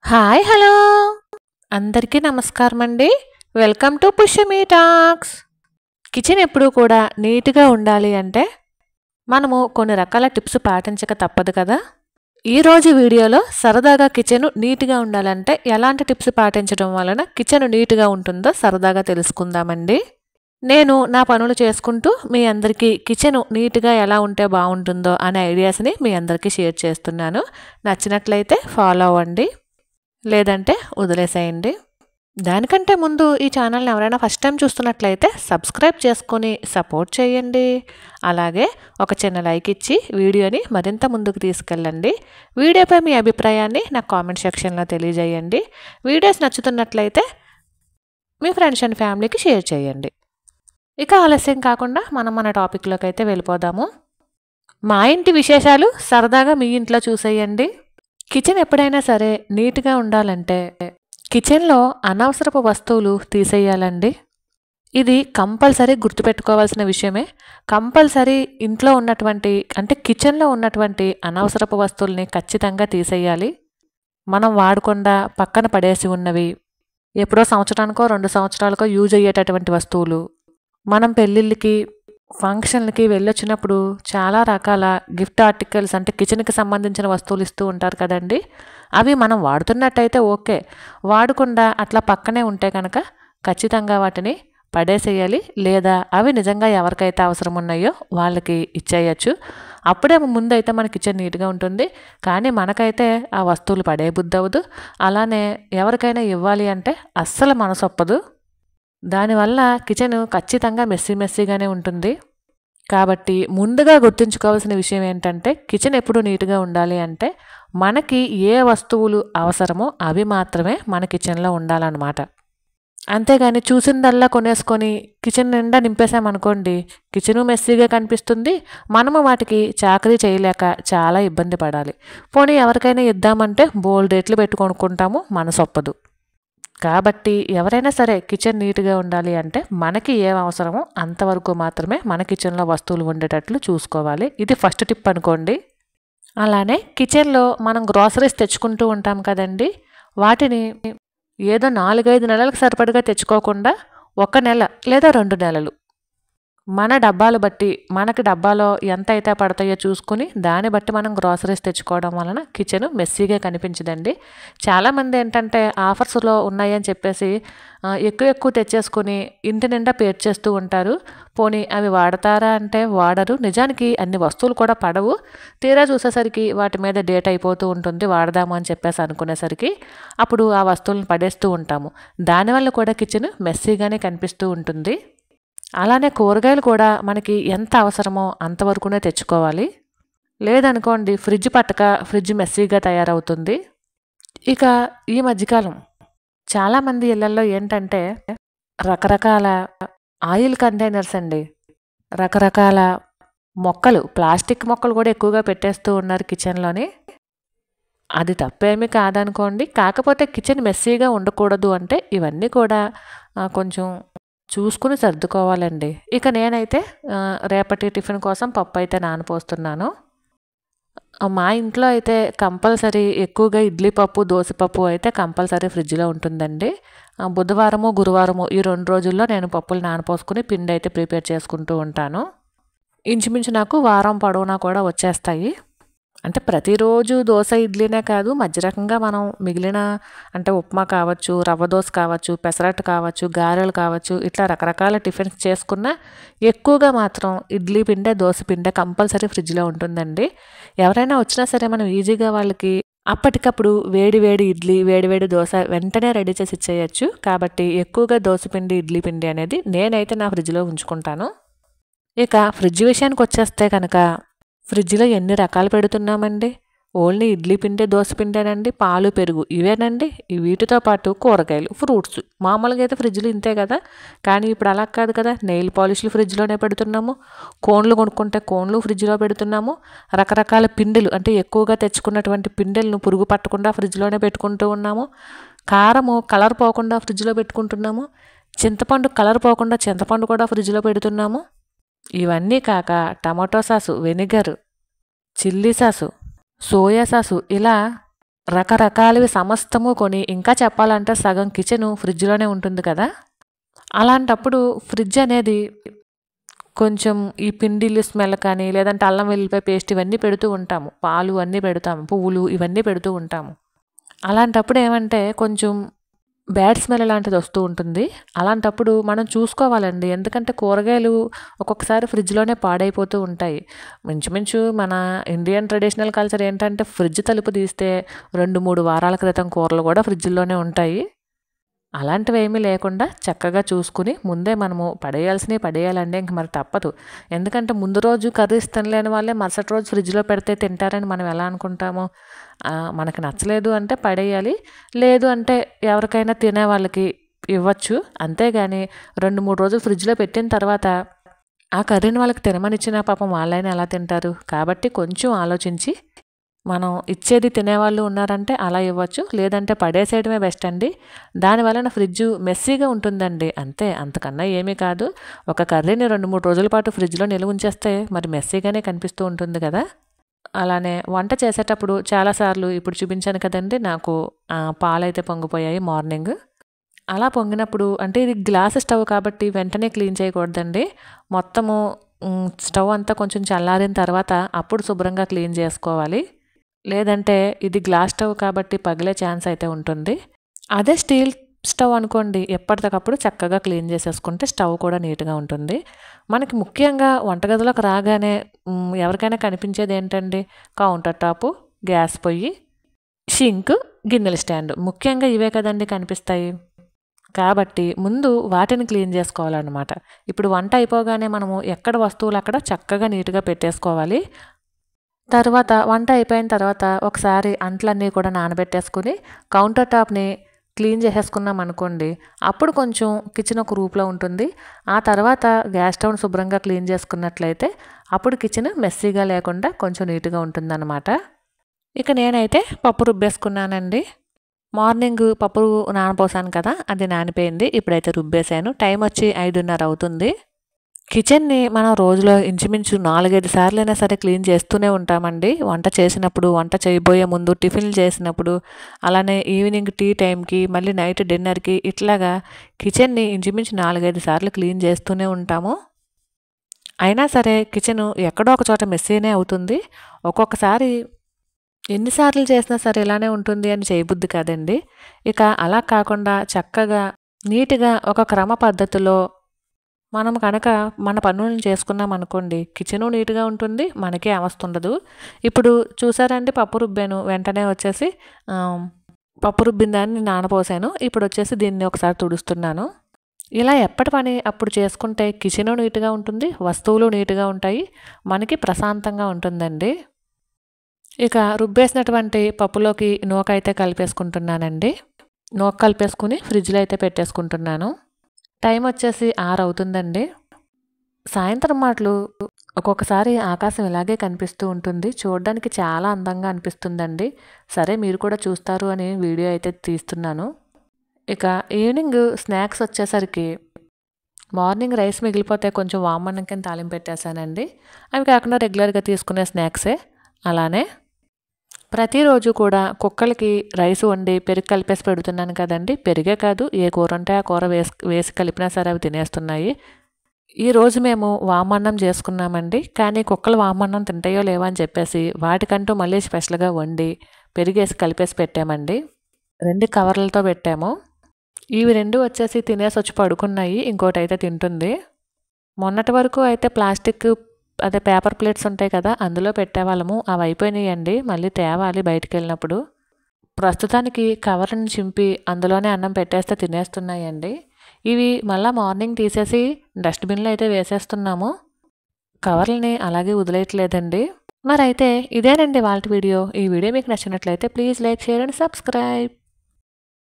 Hi hello అందరికీ నమస్కారం అండి. Welcome to Pushyami talks. Kitchen ఎప్పుడూ కూడా నీట్గా ఉండాలి అంటే మనము కొన్ని రకాల టిప్స్ పాటించక తప్పదు కదా. ఈరోజు వీడియోలో సరదాగా కిచెన్ నీట్గా ఉండాలంటే ఎలాంటి టిప్స్ పాటించడం వలన కిచెన్ నీట్గా ఉంటుందో సరదాగా తెలుసుకుందామండి. నేను నా పనులు చేసుకుంటూ మీ అందరికీ కిచెన్ నీట్గా ఎలా ఉంటే బాగుంటుందో అనే ఐడియాస్ని మీ అందరికీ షేర్ చేస్తున్నాను. నచ్చినట్లయితే ఫాలో అవ్వండి, లేదంటే వదిలేసేయండి. దానికంటే ముందు ఈ ఛానల్ని ఎవరైనా ఫస్ట్ టైం చూస్తున్నట్లయితే సబ్స్క్రైబ్ చేసుకొని సపోర్ట్ చేయండి. అలాగే ఒక చిన్న లైక్ ఇచ్చి వీడియోని మరింత ముందుకు తీసుకెళ్ళండి. వీడియోపై మీ అభిప్రాయాన్ని నా కామెంట్ సెక్షన్లో తెలియజేయండి. వీడియోస్ నచ్చుతున్నట్లయితే మీ ఫ్రెండ్స్ అండ్ ఫ్యామిలీకి షేర్ చేయండి. ఇక ఆలస్యం కాకుండా మనం మన టాపిక్లోకి అయితే వెళ్ళిపోదాము. మా ఇంటి విశేషాలు సరదాగా మీ ఇంట్లో చూసేయండి. కిచెన్ ఎప్పుడైనా సరే నీట్గా ఉండాలంటే కిచెన్లో అనవసరపు వస్తువులు తీసేయాలండి. ఇది కంపల్సరీ గుర్తుపెట్టుకోవాల్సిన విషయమే. కంపల్సరీ ఇంట్లో ఉన్నటువంటి అంటే కిచెన్లో ఉన్నటువంటి అనవసరపు వస్తువుల్ని ఖచ్చితంగా తీసేయాలి. మనం వాడకుండా పక్కన పడేసి ఉన్నవి, ఎప్పుడో సంవత్సరానికో 2 సంవత్సరాలకో యూజ్ అయ్యేటటువంటి వస్తువులు, మనం పెళ్ళిళ్ళకి ఫంక్షన్లకి వెళ్ళొచ్చినప్పుడు చాలా రకాల గిఫ్ట్ ఆర్టికల్స్ అంటే కిచెన్కి సంబంధించిన వస్తువులు ఇస్తూ ఉంటారు కదండి. అవి మనం వాడుతున్నట్టయితే ఓకే, వాడకుండా అట్లా పక్కనే ఉంటే కనుక ఖచ్చితంగా వాటిని పడేసేయాలి. లేదా అవి నిజంగా ఎవరికైతే అవసరం ఉన్నాయో వాళ్ళకి ఇచ్చేయచ్చు. అప్పుడే ముందైతే మన కిచెన్ నీట్గా ఉంటుంది. కానీ మనకైతే ఆ వస్తువులు పడే బుద్ధి అవ్వదు. అలానే ఎవరికైనా ఇవ్వాలి అంటే అస్సలు మనసొప్పదు. దానివల్ల కిచెన్ ఖచ్చితంగా మెస్సీగానే ఉంటుంది. కాబట్టి ముందుగా గుర్తుంచుకోవాల్సిన విషయం ఏంటంటే కిచెన్ ఎప్పుడు నీట్గా ఉండాలి అంటే మనకి ఏ వస్తువులు అవసరమో అవి మాత్రమే మన కిచెన్లో ఉండాలన్నమాట. అంతేగాని చూసిందల్లా కొనేసుకొని కిచెన్ నిండా నింపేసామనుకోండి, కిచెను మెస్సీగా కనిపిస్తుంది. మనము వాటికి చాకరీ చేయలేక చాలా ఇబ్బంది పడాలి. పోనీ ఎవరికైనా ఇద్దామంటే బోల్డ్ రేట్లు పెట్టి కొనుక్కుంటాము, మనసొప్పదు. కాబట్టి ఎవరైనా సరే కిచెన్ నీట్గా ఉండాలి అంటే మనకి ఏం అవసరమో అంతవరకు మాత్రమే మన కిచెన్లో వస్తువులు ఉండేటట్లు చూసుకోవాలి. ఇది ఫస్ట్ టిప్ అనుకోండి. అలానే కిచెన్లో మనం గ్రాసరీస్ తెచ్చుకుంటూ ఉంటాం కదండి, వాటిని ఏదో 4-5 నెలలకు సరిపడగా తెచ్చుకోకుండా 1 నెల లేదా 2 నెలలు మన డబ్బాలు బట్టి మనకి డబ్బాలో ఎంత అయితే పడతాయో చూసుకుని దాన్ని బట్టి మనం గ్రాసరీస్ తెచ్చుకోవడం వలన కిచెన్ మెస్సీగా కనిపించదండి. చాలామంది ఏంటంటే ఆఫర్స్లో ఉన్నాయని చెప్పేసి ఎక్కువ తెచ్చేసుకుని ఇంటి నిండా పేర్చేస్తూ ఉంటారు. పోనీ అవి వాడతారా అంటే వాడరు. నిజానికి అన్ని వస్తువులు కూడా పడవు. తీరా చూసేసరికి వాటి మీద డేట్ అయిపోతూ ఉంటుంది. వాడదాము అని చెప్పేసి అనుకునేసరికి అప్పుడు ఆ వస్తువులను పడేస్తూ ఉంటాము. దానివల్ల కూడా కిచెన్ మెస్సీగానే కనిపిస్తూ ఉంటుంది. అలానే కూరగాయలు కూడా మనకి ఎంత అవసరమో అంతవరకునే తెచ్చుకోవాలి. లేదనుకోండి ఫ్రిడ్జ్ పట్టక ఫ్రిడ్జ్ మెస్సీగా తయారవుతుంది. ఇక ఈ మధ్యకాలం చాలామంది ఇళ్లల్లో ఏంటంటే రకరకాల ఆయిల్ కంటైనర్స్ అండి, రకరకాల మొక్కలు, ప్లాస్టిక్ మొక్కలు కూడా ఎక్కువగా పెట్టేస్తూ ఉన్నారు కిచెన్లోని. అది తప్పేమీ కాదనుకోండి. కాకపోతే కిచెన్ మెస్సీగా ఉండకూడదు అంటే ఇవన్నీ కూడా కొంచెం చూసుకుని సర్దుకోవాలండి. ఇక నేనైతే రేపటి టిఫిన్ కోసం పప్పు అయితే నానపోస్తున్నాను. మా ఇంట్లో అయితే కంపల్సరీ ఎక్కువగా ఇడ్లీ పప్పు, దోసపప్పు అయితే కంపల్సరీ ఫ్రిడ్జ్లో ఉంటుందండి. బుధవారము, గురువారము ఈ 2 రోజుల్లో నేను పప్పులు నానపోసుకుని పిండి అయితే ప్రిపేర్ చేసుకుంటూ ఉంటాను. ఇంచుమించు నాకు వారం పొడవునా కూడా వచ్చేస్తాయి. అంటే ప్రతిరోజు దోశ, ఇడ్లీనే కాదు, మధ్య రకంగా మనం మిగిలిన అంటే ఉప్మా కావచ్చు, రవ్వ దోశ కావచ్చు, పెసరట్టు కావచ్చు, గారెలు కావచ్చు, ఇట్లా రకరకాల టిఫిన్స్ చేసుకున్న ఎక్కువగా మాత్రం ఇడ్లీ పిండే, దోశ పిండే కంపల్సరీ ఫ్రిడ్జ్లో ఉంటుందండి. ఎవరైనా వచ్చినా సరే మనం ఈజీగా వాళ్ళకి అప్పటికప్పుడు వేడి వేడి ఇడ్లీ, వేడి వేడి దోశ వెంటనే రెడీ చేసి ఇచ్చేయచ్చు. కాబట్టి ఎక్కువగా దోశ పిండి, ఇడ్లీ పిండి అనేది నేనైతే నా ఫ్రిడ్జ్లో ఉంచుకుంటాను. ఇక ఫ్రిడ్జ్ విషయానికి వచ్చేస్తే కనుక ఫ్రిడ్జ్లో ఎన్ని రకాలు పెడుతున్నామండి. ఓన్లీ ఇడ్లీ పిండి, దోశ పిండేనండి, పాలు, పెరుగు ఇవేనండి. వీటితో పాటు కూరగాయలు, ఫ్రూట్స్. మామూలుగా అయితే ఫ్రిడ్జ్లో ఇంతే కదా. కానీ ఇప్పుడు అలా కాదు కదా. నెయిల్ పాలిష్లు ఫ్రిడ్జ్లోనే పెడుతున్నాము. కోన్లు కొనుక్కుంటే కోన్లు ఫ్రిడ్జ్లో పెడుతున్నాము. రకరకాల పిండిలు అంటే ఎక్కువగా తెచ్చుకున్నటువంటి పిండిలను పురుగు పట్టకుండా ఫ్రిడ్జ్లోనే పెట్టుకుంటూ ఉన్నాము. కారము కలర్ పోకుండా ఫ్రిడ్జ్లో పెట్టుకుంటున్నాము. చింతపండు కలర్ పోకుండా చింతపండు కూడా ఫ్రిడ్జ్లో పెడుతున్నాము. ఇవన్నీ కాక tomato sauce, vinegar, chilli sauce, soya sauce ఇలా రకరకాలవి సమస్తము కొని ఇంకా చెప్పాలంటే సగం కిచెను ఫ్రిడ్జ్‌లోనే ఉంటుంది కదా! అలాంటప్పుడు ఫ్రిడ్జ్ అనేది కొంచెం ఈ పిండిలు స్మెల్ కానీ, లేదంటే అల్లం వెల్లుల్లిపాయ పేస్ట్ ఇవన్నీ పెడుతూ ఉంటాము. పాలు అన్నీ పెడతాము. పువ్వులు ఇవన్నీ పెడుతూ ఉంటాము. అలాంటప్పుడు ఏమంటే కొంచెం బ్యాడ్ స్మెల్ లాంటిది వస్తూ ఉంటుంది. అలాంటప్పుడు మనం చూసుకోవాలండి. ఎందుకంటే కూరగాయలు ఒక్కొక్కసారి ఫ్రిడ్జ్‌లోనే పాడైపోతూ ఉంటాయి. ఇంచుమించు మన ఇండియన్ ట్రెడిషనల్ కల్చర్ ఏంటంటే ఫ్రిడ్జ్ తలుపు తీస్తే 2, 3 వారాల క్రితం కూరలు కూడా ఫ్రిడ్జ్‌లోనే ఉంటాయి. అలాంటివేమీ లేకుండా చక్కగా చూసుకుని ముందే మనము పడేయాల్సినవి పడేయాలండి. ఇంక మరి తప్పదు. ఎందుకంటే ముందు రోజు కర్రీస్ తినలేని వాళ్ళే మరుసటి రోజు ఫ్రిడ్జ్‌లో పెడితే తింటారని మనం ఎలా అనుకుంటాము? మనకు నచ్చలేదు అంటే పడేయాలి. లేదు అంటే ఎవరికైనా తినే వాళ్ళకి ఇవ్వచ్చు. అంతేగాని 2, 3 రోజులు ఫ్రిడ్జ్‌లో పెట్టిన తర్వాత ఆ కర్రీని వాళ్ళకి తినమనిచ్చినా పాపం వాళ్ళైనా ఎలా తింటారు? కాబట్టి కొంచెం ఆలోచించి మనం ఇచ్చేది తినేవాళ్ళు ఉన్నారంటే అలా ఇవ్వచ్చు. లేదంటే పడేసేయడమే బెస్ట్ అండి. దానివలన ఫ్రిడ్జు మెస్సీగా ఉంటుందండి. అంతే అంతకన్నా ఏమీ కాదు. ఒక కర్రీని 2, 3 రోజుల పాటు ఫ్రిడ్జ్‌లో నిల్వ ఉంచేస్తే మరి మెస్సీగానే కనిపిస్తూ ఉంటుంది కదా! అలానే వంట చేసేటప్పుడు చాలాసార్లు ఇప్పుడు చూపించాను కదండీ! నాకు పాలైతే పొంగిపోయాయి మార్నింగ్. అలా పొంగినప్పుడు అంటే ఇది గ్లాస్ స్టవ్ కాబట్టి వెంటనే క్లీన్ చేయకూడదండి. మొత్తము స్టవ్ అంతా కొంచెం చల్లారిన తర్వాత అప్పుడు శుభ్రంగా క్లీన్ చేసుకోవాలి. లేదంటే ఇది గ్లాస్ స్టవ్ కాబట్టి పగిలే ఛాన్స్ అయితే ఉంటుంది. అదే స్టీల్ స్టవ్ అనుకోండి ఎప్పటికప్పుడు చక్కగా క్లీన్ చేసేసుకుంటే స్టవ్ కూడా నీట్‌గా ఉంటుంది. మనకి ముఖ్యంగా వంటగదిలోకి రాగానే ఎవరికైనా కనిపించేది ఏంటండి? కౌంటర్ టాపు, గ్యాస్ పొయ్యి, షింక్, గిన్నెల స్టాండ్. ముఖ్యంగా ఇవే కదండీ కనిపిస్తాయి. కాబట్టి ముందు వాటిని క్లీన్ చేసుకోవాలన్నమాట. ఇప్పుడు వంట అయిపోగానే మనము ఎక్కడ వస్తువులు అక్కడ చక్కగా నీట్‌గా పెట్టేసుకోవాలి. తర్వాత వంట అయిపోయిన తర్వాత ఒకసారి అంట్లన్నీ కూడా నానబెట్టేసుకుని కౌంటర్ టాప్‌ని క్లీన్ చేసేసుకున్నాం అనుకోండి. అప్పుడు కొంచెం కిచెన్ ఒక రూప్‌లో ఉంటుంది. ఆ తర్వాత గ్యాస్ స్టవ్‌ని శుభ్రంగా క్లీన్ చేసుకున్నట్లయితే అప్పుడు కిచెన్ మెస్సీగా లేకుండా కొంచెం నీట్‌గా ఉంటుందన్నమాట. ఇక నేనైతే పప్పు రుబ్బేసుకున్నానండి. మార్నింగ్ పప్పు నానపోసాను కదా! అది నానిపోయింది. ఇప్పుడైతే రుబ్బేసాను. టైం వచ్చి 5:30 అవుతుంది. కిచెన్‌ని మనం రోజులో ఇంచుమించు 4, 5 సార్లైనా సరే క్లీన్ చేస్తూనే ఉంటామండి. వంట చేసినప్పుడు, వంట చేయబోయే ముందు, టిఫిన్‌లు చేసినప్పుడు, అలానే ఈవినింగ్ టీ టైంకి, మళ్ళీ నైట్ డిన్నర్‌కి ఇట్లాగా కిచెన్‌ని ఇంచుమించు 4, 5 సార్లు క్లీన్ చేస్తూనే ఉంటాము. అయినా సరే కిచెను ఎక్కడో ఒక చోట మెస్సీనే అవుతుంది. ఒక్కొక్కసారి ఎన్ని సార్లు చేసినా సరే ఇలానే ఉంటుంది అని చేయబుద్ధి కాదండి. ఇక అలా కాకుండా చక్కగా, నీట్‌గా ఒక క్రమ పద్ధతిలో మనం కనుక మన పనులను చేసుకున్నామనుకోండి కిచెను నీట్‌గా ఉంటుంది. మనకే అవస్థ ఉండదు. ఇప్పుడు చూసారండి పప్పు రుబ్బాను. వెంటనే వచ్చేసి పప్పు రుబ్బిన దాన్ని నానపోసాను. ఇప్పుడొచ్చేసి దీన్ని ఒకసారి తుడుస్తున్నాను. ఇలా ఎప్పటి పని అప్పుడు చేసుకుంటే కిచెను నీట్‌గా ఉంటుంది. వస్తువులు నీట్‌గా ఉంటాయి. మనకి ప్రశాంతంగా ఉంటుందండి. ఇక రుబ్బేసినటువంటి పప్పులోకి నూకైతే కలిపేసుకుంటున్నానండి. నూక కలిపేసుకుని ఫ్రిడ్జ్‌లో అయితే పెట్టేసుకుంటున్నాను. టైం వచ్చేసి 6 అవుతుందండి. సాయంత్రం మాటలు ఒక్కొక్కసారి ఆకాశం ఇలాగే కనిపిస్తూ ఉంటుంది. చూడడానికి చాలా అందంగా అనిపిస్తుందండి. సరే మీరు కూడా చూస్తారు అని వీడియో అయితే తీస్తున్నాను. ఇక ఈవినింగ్ స్నాక్స్ వచ్చేసరికి మార్నింగ్ రైస్ మిగిలిపోతే కొంచెం వామన్నం కింద తాలింపు పెట్టేశానండి. అవి కాకుండా రెగ్యులర్‌గా తీసుకునే స్నాక్సే. అలానే ప్రతిరోజు కూడా కుక్కలకి రైస్ వండి పెరుగు కలిపేసి పెడుతున్నాను కదండీ! పెరుగే కాదు ఏ కూర ఉంటే ఆ కూర వేసి కలిపినా సరే అవి తినేస్తున్నాయి. ఈరోజు మేము వామన్నం చేసుకున్నామండి. కానీ కుక్కలు వామన్నం తింటాయో లేవో అని చెప్పేసి వాటికంటూ మళ్ళీ స్పెషల్‌గా వండి పెరుగేసి కలిపేసి పెట్టామండి. 2 కవర్లతో పెట్టాము. ఇవి 2 వచ్చేసి తినేసొచ్చి పడుకున్నాయి. ఇంకోటైతే తింటుంది. మొన్నటి వరకు అయితే అదే పేపర్ ప్లేట్స్ ఉంటాయి కదా! అందులో పెట్టేవాళ్ళము. అవి అయిపోయినాయండి. మళ్ళీ తేవాలి బయటికెళ్ళినప్పుడు. ప్రస్తుతానికి కవర్‌ని చింపి అందులోనే అన్నం పెట్టేస్తే తినేస్తున్నాయండి. ఇవి మళ్ళా మార్నింగ్ తీసేసి డస్ట్‌బిన్‌లో అయితే వేసేస్తున్నాము. కవర్లని అలాగే వదిలేయట్లేదండి. మరైతే ఇదేనండి ఇవాల్టి వీడియో. ఈ వీడియో మీకు నచ్చినట్లయితే please like, share and subscribe.